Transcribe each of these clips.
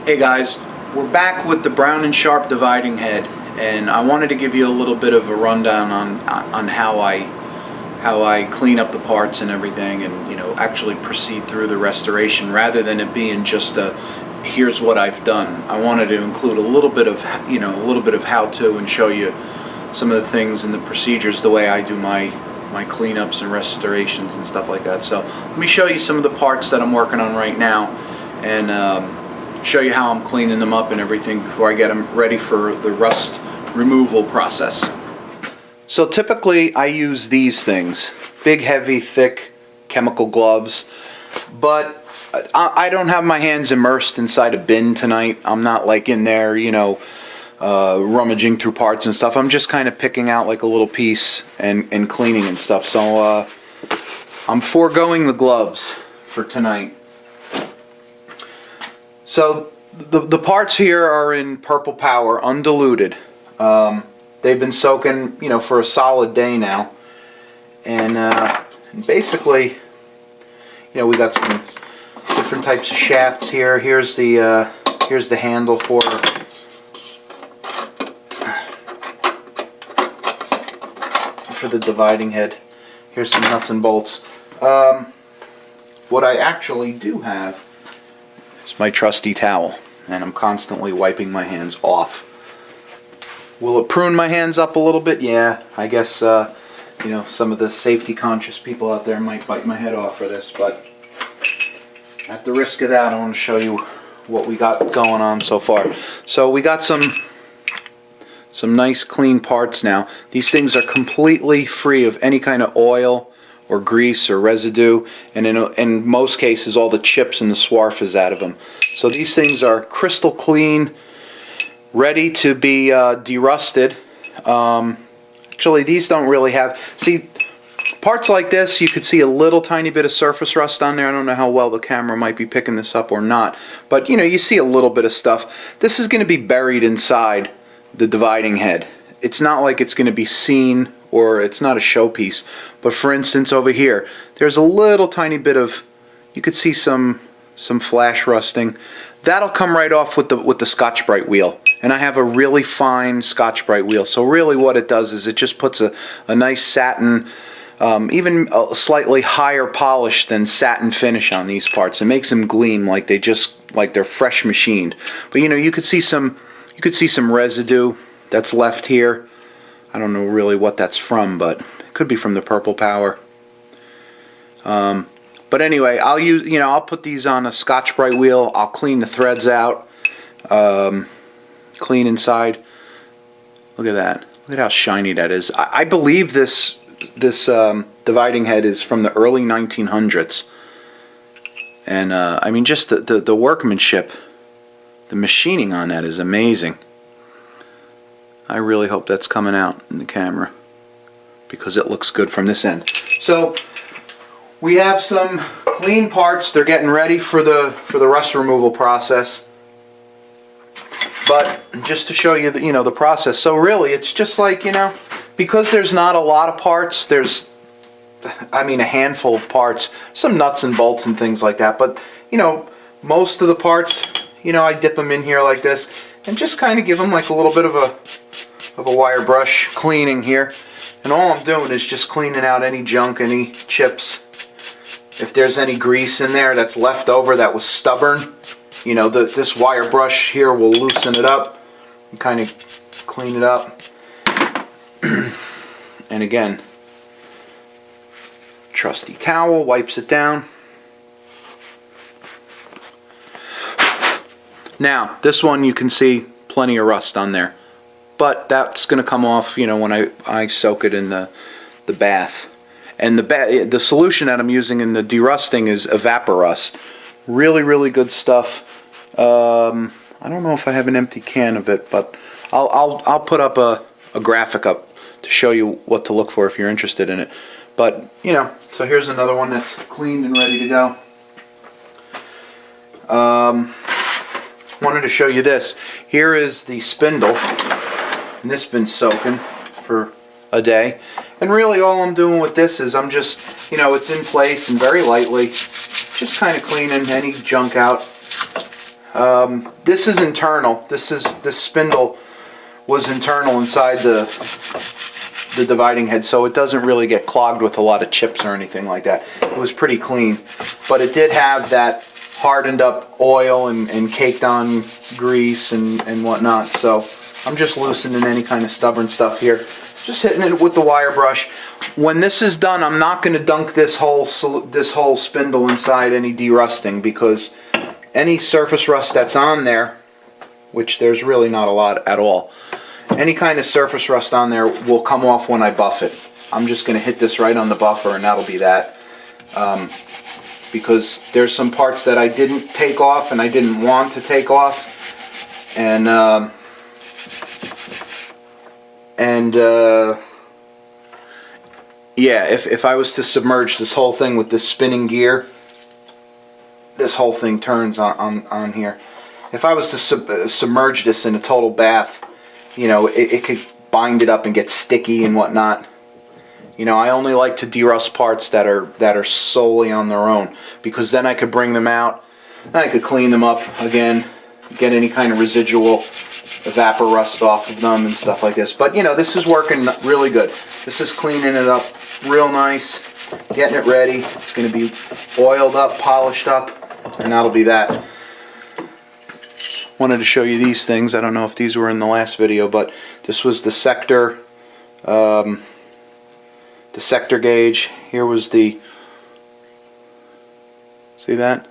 Hey guys, we're back with the Brown and Sharpe dividing head, and I wanted to give you a little bit of a rundown on how I clean up the parts and everything, and actually proceed through the restoration rather than it being just a here's what I've done. I wanted to include a little bit of how-to and show you some of the things and the procedures, the way I do my cleanups and restorations and stuff like that. So let me show you some of the parts that I'm working on right now, and show you how I'm cleaning them up and everything before I get them ready for the rust removal process. So typically I use these things, big, heavy, thick chemical gloves, but I don't have my hands immersed inside a bin tonight. I'm not like in there, rummaging through parts and stuff. I'm just kind of picking out like a little piece and cleaning and stuff. So I'm foregoing the gloves for tonight. So the parts here are in Purple Power, undiluted. They've been soaking, for a solid day now, and basically, we got some different types of shafts here. Here's the handle for the dividing head. Here's some nuts and bolts. What I actually do have is my trusty towel, and I'm constantly wiping my hands off. Will it prune my hands up a little bit? Yeah, I guess some of the safety conscious people out there might bite my head off for this, but at the risk of that, I want to show you what we got going on so far. So we got some nice clean parts now. These things are completely free of any kind of oil or grease or residue, and in most cases all the chips and the swarf is out of them. So these things are crystal clean, ready to be derusted. Actually, these don't really have, see, parts like this you could see a little tiny bit of surface rust on there. I don't know how well the camera might be picking this up or not, but you see a little bit of stuff. This is going to be buried inside the dividing head. It's not like it's going to be seen, or it's not a showpiece. But for instance, over here, there's a little tiny bit of, you could see some flash rusting. That'll come right off with the Scotch-Brite wheel, and I have a really fine Scotch-Brite wheel. So really, what it does is it just puts a nice satin, even a slightly higher polish than satin finish on these parts. It makes them gleam like they're fresh machined. But you could see some residue that's left here. I don't know really what that's from, but it could be from the Purple Power. But anyway, I'll put these on a Scotch-Brite wheel. I'll clean the threads out, clean inside. Look at that. Look at how shiny that is. I believe this dividing head is from the early 1900s. And I mean, just the workmanship, the machining on that is amazing. I really hope that's coming out in the camera, because it looks good from this end. So we have some clean parts. They're getting ready for the rust removal process. But just to show you the process. So really, it's just like, because there's not a lot of parts. There's, a handful of parts, some nuts and bolts and things like that. But most of the parts, I dip them in here like this, and just kind of give them like a little bit of a wire brush cleaning here. And all I'm doing is just cleaning out any junk, any chips. If there's any grease in there that's left over that was stubborn, this wire brush here will loosen it up and kind of clean it up. And again, trusty towel wipes it down. Now, this one you can see plenty of rust on there, but that's going to come off, when I soak it in the bath. And the solution that I'm using in the derusting is Evaporust. Really, really good stuff. I don't know if I have an empty can of it, but I'll put up a graphic up to show you what to look for if you're interested in it. But so here's another one that's cleaned and ready to go. Wanted to show you this. Here is the spindle, and this has been soaking for a day. And really all I'm doing with this is I'm just, it's in place and very lightly, just kind of cleaning any junk out. This is internal. This spindle was internal inside the dividing head, so it doesn't really get clogged with a lot of chips or anything like that. It was pretty clean, but it did have that hardened up oil and caked on grease and whatnot. So I'm just loosening any kind of stubborn stuff here, just hitting it with the wire brush. When this is done, I'm not going to dunk this whole spindle inside any derusting, because any surface rust that's on there, which there's really not a lot at all, any kind of surface rust on there will come off when I buff it. I'm just going to hit this right on the buffer, and that'll be that. Because there's some parts that I didn't take off and I didn't want to take off, and yeah, if I was to submerge this whole thing with this spinning gear, this whole thing turns on here. If I was to submerge this in a total bath, you know, it could bind it up and get sticky and whatnot. You know, I only like to derust parts that are solely on their own, because then I could bring them out, then I could clean them up again, get any kind of residual evapor rust off of them and stuff like this. But you know, this is working really good. This is cleaning it up real nice, getting it ready. It's going to be oiled up, polished up, and that'll be that. Wanted to show you these things. I don't know if these were in the last video, but this was the sector gauge. Here was the, see that?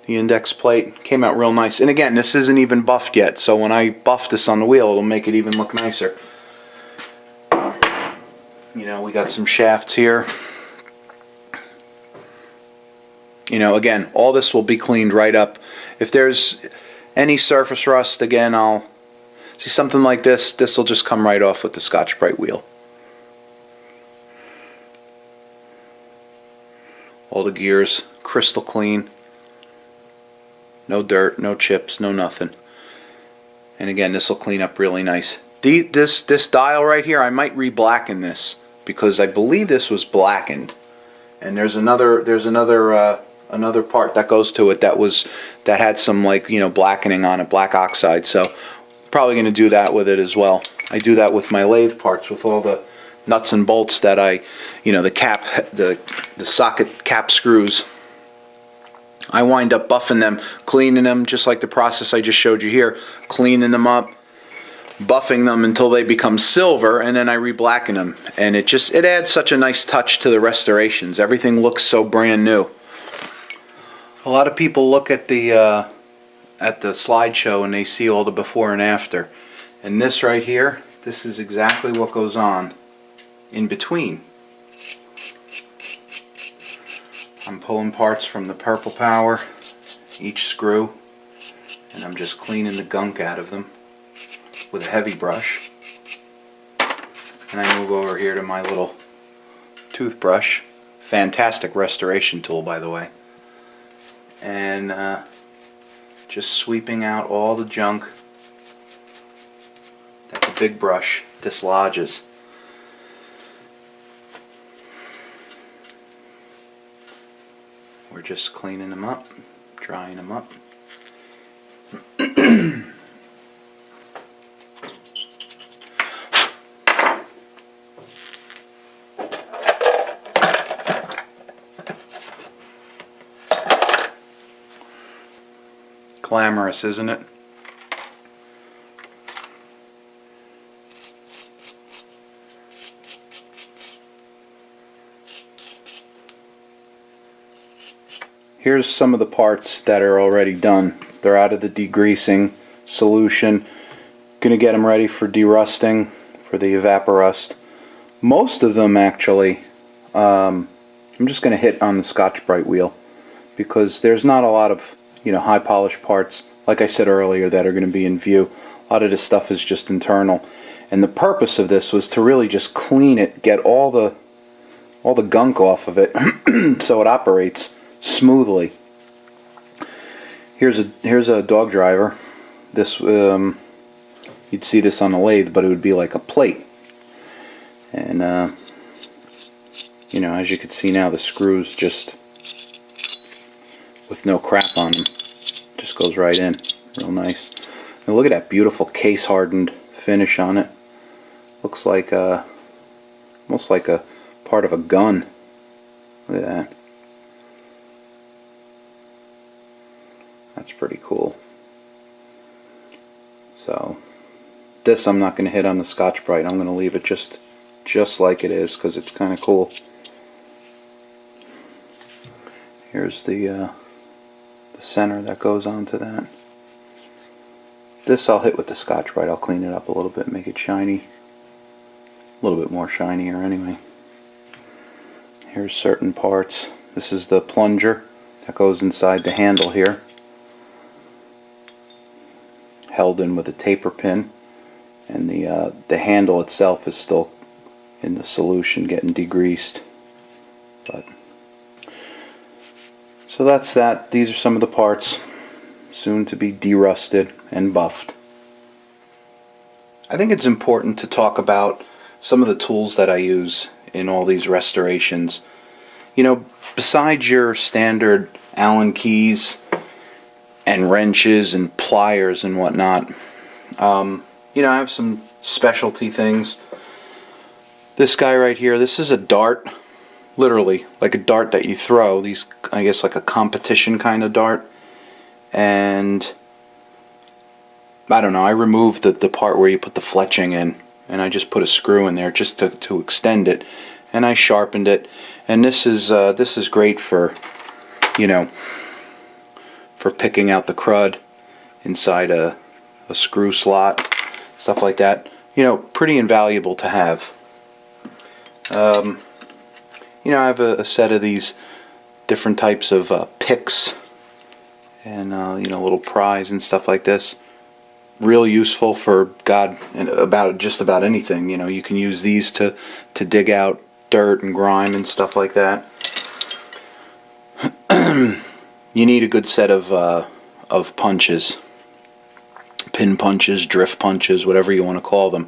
The index plate. Came out real nice. And again, this isn't even buffed yet, so when I buff this on the wheel, it'll make it even look nicer. You know, we got some shafts here. You know, again, all this will be cleaned right up. If there's any surface rust, again, I'll see something like this. This will just come right off with the Scotch-Brite wheel. All the gears crystal clean. No dirt, no chips, no nothing. And again, this will clean up really nice. This dial right here, I might re-blacken this, because I believe this was blackened. And there's another part that goes to it that had some, like, you know, blackening on it, black oxide. So probably going to do that with it as well. I do that with my lathe parts, with all the nuts and bolts that I, you know, the socket cap screws. I wind up buffing them, cleaning them, just like the process I just showed you here, cleaning them up, buffing them until they become silver, and then I re-blacken them. And it adds such a nice touch to the restorations. Everything looks so brand new. A lot of people look at the slideshow and they see all the before and after. And this right here, this is exactly what goes on in between. I'm pulling parts from the Purple Power, each screw, and I'm just cleaning the gunk out of them with a heavy brush. And I move over here to my little toothbrush. Fantastic restoration tool, by the way. And just sweeping out all the junk that the big brush dislodges. We're just cleaning them up, drying them up. Glamorous, isn't it? Here's some of the parts that are already done. They're out of the degreasing solution. Gonna get them ready for derusting, for the evaporust. Most of them, actually, I'm just gonna hit on the Scotch-Brite wheel, because there's not a lot of, you know, high polished parts, like I said earlier, that are going to be in view. A lot of this stuff is just internal, and the purpose of this was to really just clean it, get all the gunk off of it, so it operates smoothly. Here's a dog driver. This you'd see this on a lathe, but it would be like a plate, and you know, as you can see now, the screws just with no crap on them, just goes right in. Real nice. And look at that beautiful case hardened finish on it. Looks like almost like a part of a gun. Look at that. That's pretty cool. So this I'm not going to hit on the Scotch-Brite. I'm going to leave it just like it is because it's kind of cool. Here's the center that goes onto that. This I'll hit with the Scotch-Brite. I'll clean it up a little bit, make it shiny. A little bit more shinier anyway. Here's certain parts. This is the plunger that goes inside the handle here. Held in with a taper pin. And the handle itself is still in the solution getting degreased. But so that's that. These are some of the parts, soon to be derusted and buffed. I think it's important to talk about some of the tools that I use in all these restorations. You know, besides your standard Allen keys and wrenches and pliers and whatnot, you know, I have some specialty things. This guy right here, this is a dart. Literally, like a dart that you throw. These, I guess, like a competition kind of dart. And I don't know, I removed the part where you put the fletching in, and I just put a screw in there just to extend it, and I sharpened it. And this is great for, you know, for picking out the crud inside a screw slot, stuff like that. You know, pretty invaluable to have. You know, I have a set of these different types of picks and you know, little pries and stuff like this. Real useful for just about anything. You know, you can use these to dig out dirt and grime and stuff like that. You need a good set of punches, pin punches, drift punches, whatever you want to call them.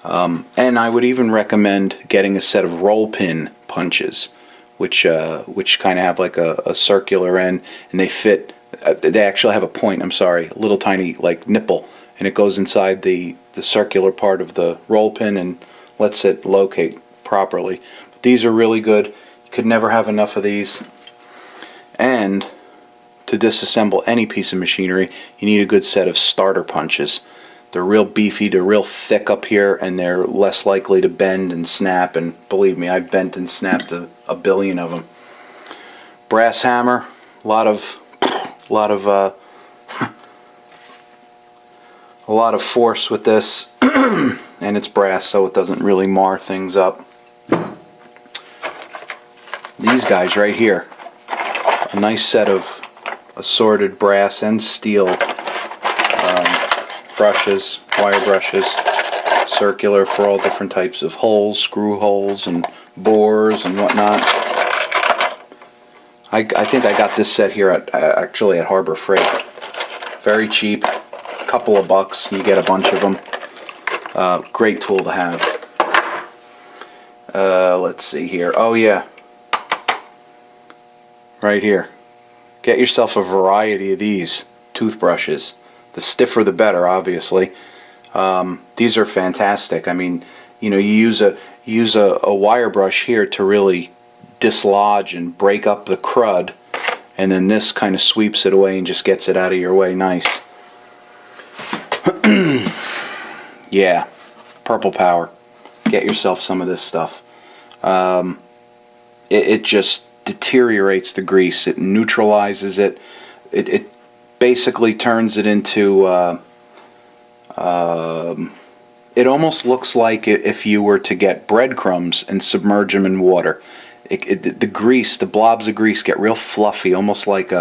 And I would even recommend getting a set of roll pin punches, which kind of have like a circular end, and they fit. They actually have a point. I'm sorry, a little tiny like nipple, and it goes inside the circular part of the roll pin and lets it locate properly. But these are really good. You could never have enough of these. And to disassemble any piece of machinery, you need a good set of starter punches. They're real beefy, they're real thick up here, and they're less likely to bend and snap, and believe me, I've bent and snapped a billion of them. Brass hammer, a lot of force with this, and it's brass, so it doesn't really mar things up. These guys right here, a nice set of assorted brass and steel brushes, wire brushes, circular for all different types of holes, screw holes and bores and whatnot. I think I got this set here actually at Harbor Freight. Very cheap, a couple of bucks, you get a bunch of them. Great tool to have. Let's see here. Oh yeah, right here. Get yourself a variety of these toothbrushes. The stiffer the better, obviously. These are fantastic. I mean, you know, you use a wire brush here to really dislodge and break up the crud, and then this kind of sweeps it away and just gets it out of your way nice. Yeah, Purple Power. Get yourself some of this stuff. It just deteriorates the grease. It neutralizes it. It basically turns it into it almost looks like if you were to get breadcrumbs and submerge them in water. The grease, the blobs of grease get real fluffy, almost like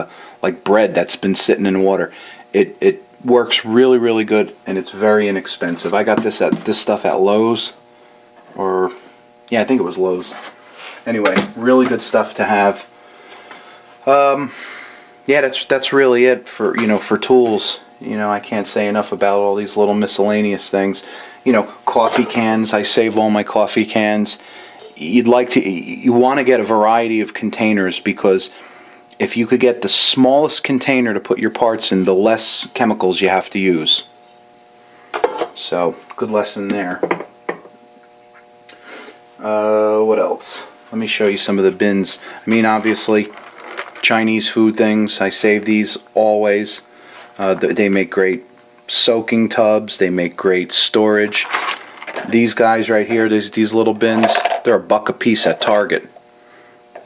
bread that's been sitting in water. It works really, really good, and it's very inexpensive. I got this stuff at Lowe's, or yeah, I think it was Lowe's. Anyway, really good stuff to have. Yeah, that's really it for, you know, for tools. You know, I can't say enough about all these little miscellaneous things. You know, coffee cans. I save all my coffee cans. You want to get a variety of containers, because if you could get the smallest container to put your parts in, the less chemicals you have to use. So, good lesson there. What else? Let me show you some of the bins. I mean, obviously, Chinese food things, I save these always. They make great soaking tubs. They make great storage. These guys right here, these little bins, they're $1 a piece at Target.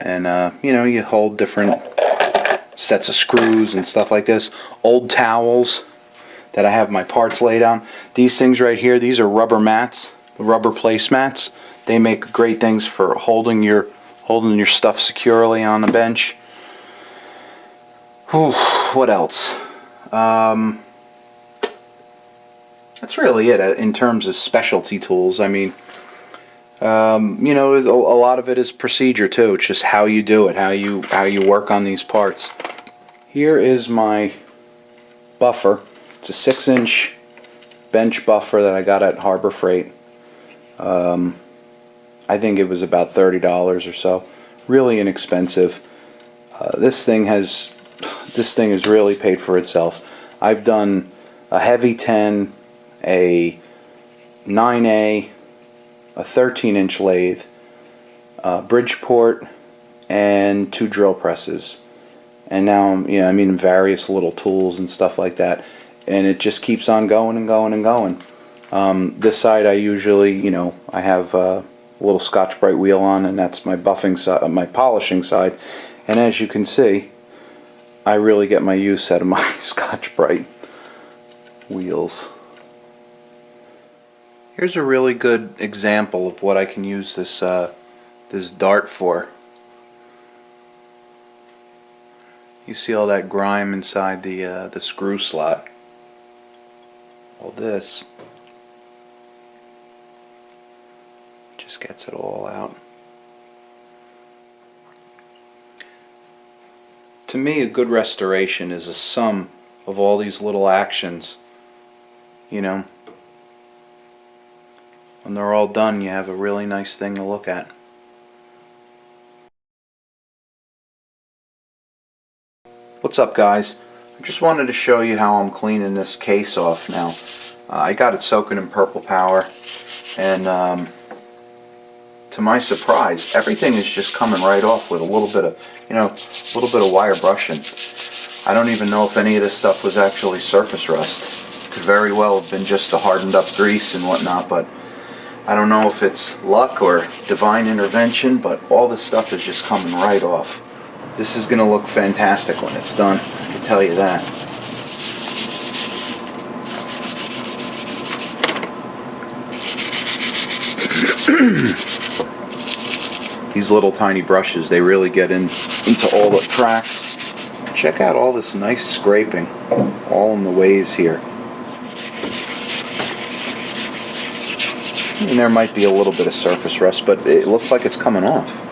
And, you know, you hold different sets of screws and stuff like this. Old towels that I have my parts laid on. These things right here, these are rubber mats, rubber placemats. They make great things for holding your stuff securely on the bench. Whew, what else? That's really it in terms of specialty tools. I mean, you know, a lot of it is procedure too. It's just how you do it, how you work on these parts. Here is my buffer. It's a 6-inch bench buffer that I got at Harbor Freight. I think it was about $30 or so. Really inexpensive. This thing has really paid for itself. I've done a heavy 10, a 9A, a 13-inch lathe, Bridgeport, and 2 drill presses. And now, you know, I mean, various little tools and stuff like that. And it just keeps on going and going and going. This side, I usually, you know, I have a little Scotch-Brite wheel on, and that's my buffing side, my polishing side. And as you can see, I really get my use out of my Scotch-Brite wheels. Here's a really good example of what I can use this this dart for. You see all that grime inside the screw slot. Well, this just gets it all out. To me, a good restoration is a sum of all these little actions. You know, when they're all done, you have a really nice thing to look at. What's up, guys? I just wanted to show you how I'm cleaning this case off now. I got it soaking in Purple Power, and to my surprise, everything is just coming right off with a little bit of, you know, a little bit of wire brushing. I don't even know if any of this stuff was actually surface rust. Could very well have been just the hardened up grease and whatnot, but I don't know if it's luck or divine intervention, but all this stuff is just coming right off. This is going to look fantastic when it's done, I can tell you that. These little tiny brushes, they really get into all the cracks. Check out all this nice scraping all in the ways here. And there might be a little bit of surface rust, but it looks like it's coming off.